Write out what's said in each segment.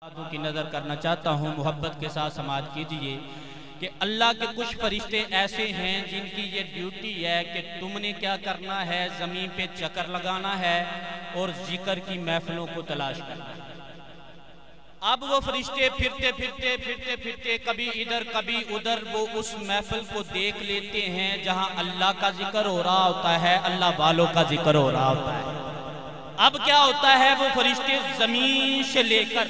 की नज़र करना चाहता हूँ। मोहब्बत के साथ समाज कीजिए कि अल्लाह के कुछ फरिश्ते ऐसे हैं जिनकी ये ड्यूटी है कि तुमने क्या करना है, ज़मीन पे चक्कर लगाना है और जिक्र की महफिलों को तलाश करना है। अब वो फरिश्ते फिरते फिरते कभी इधर कभी उधर वो उस महफिल को देख लेते हैं जहां अल्लाह का जिक्र हो रहा होता है, अल्लाह वालों का जिक्र हो रहा होता है। अब क्या होता है, वो फरिश्ते जमीन से लेकर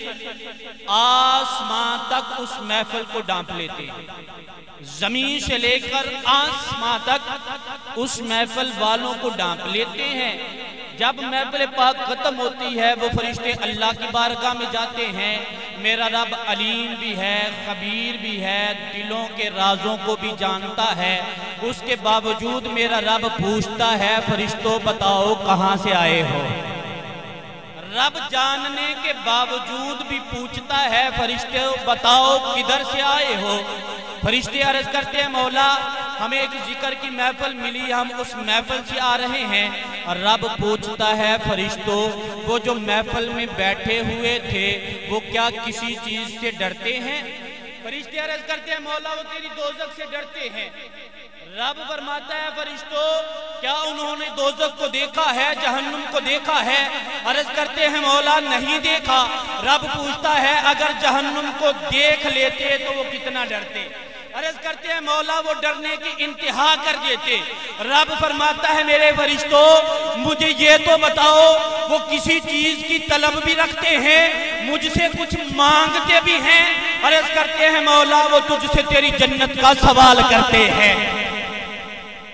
आसमान तक उस महफिल को डांप लेते हैं। जमीन से लेकर आसमान तक उस महफिल वालों को डांप लेते हैं। जब महफिल पाक खत्म होती है, वो फरिश्ते अल्लाह की बारगाह में जाते हैं। मेरा रब अलीम भी है, खबीर भी है, दिलों के राजों को भी जानता है। उसके बावजूद मेरा रब पूछता है, फरिश्तों बताओ कहां से आए हो। रब जानने के बावजूद भी पूछता है, फरिश्ते बताओ किधर से आए हो। फरिश्ते अर्ज करते हैं, मौला हमें एक जिक्र की महफिल मिली, हम उस महफिल से आ रहे हैं। और रब पूछता है, फरिश्तों वो जो महफिल में बैठे हुए थे वो क्या किसी चीज से डरते हैं। फरिश्ते अर्ज करते हैं, मौला वो तेरी दोज़ख से डरते हैं। रब फरमाता है, फरिश्तों क्या उन्होंने दोज़ख को देखा है, जहन्नुम को देखा है। अर्ज करते हैं, मौला नहीं देखा। रब पूछता है, अगर जहन्नुम को देख लेते तो वो कितना डरते। अर्ज करते हैं, मौला वो डरने की इंतहा कर देते। रब फरमाता है, मेरे फरिश्तों मुझे ये तो बताओ वो किसी चीज की तलब भी रखते हैं, मुझसे कुछ मांगते भी हैं। अर्ज करते हैं, मौला वो तुझसे तेरी जन्नत का सवाल करते हैं,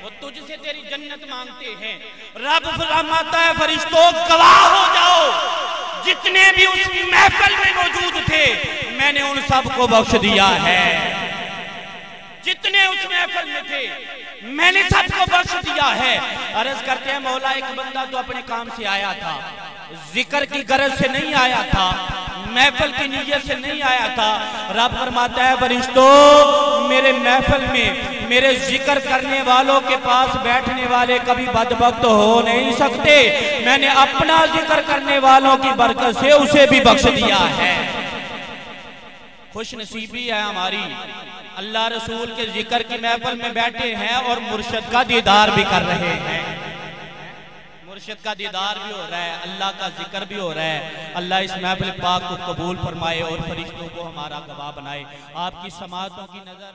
वो तुझसे तेरी जन्नत मांगते हैं। रब फरमाता है, फरिश्तों गवाह हो जाओ जितने भी उस महफिल में मौजूद थे मैंने उन सबको बख्श दिया है। जितने उस महफिल में थे मैंने सबको बख्श दिया है। अर्ज करते हैं, मौला एक बंदा तो अपने काम से आया था, जिक्र की गरज से नहीं आया था, महफिल की नीयत से नहीं आया था। रब फरमाता है, फरिश्तों मेरे महफिल में मेरे जिक्र करने वालों के पास बैठने वाले कभी बदबख्त हो नहीं सकते। मैंने अपना जिक्र करने वालों की बरकत से उसे भी बख्श दिया है। खुश नसीबी है हमारी, अल्लाह रसूल के जिक्र की महफिल में बैठे हैं और मुर्शिद का दीदार भी कर रहे हैं। मुर्शिद का दीदार भी हो रहा है, अल्लाह का जिक्र भी हो रहा है। अल्लाह इस महफिल पाक को कबूल फरमाए और फरिश्तों को हमारा गवाह बनाए। आपकी समातों की नजर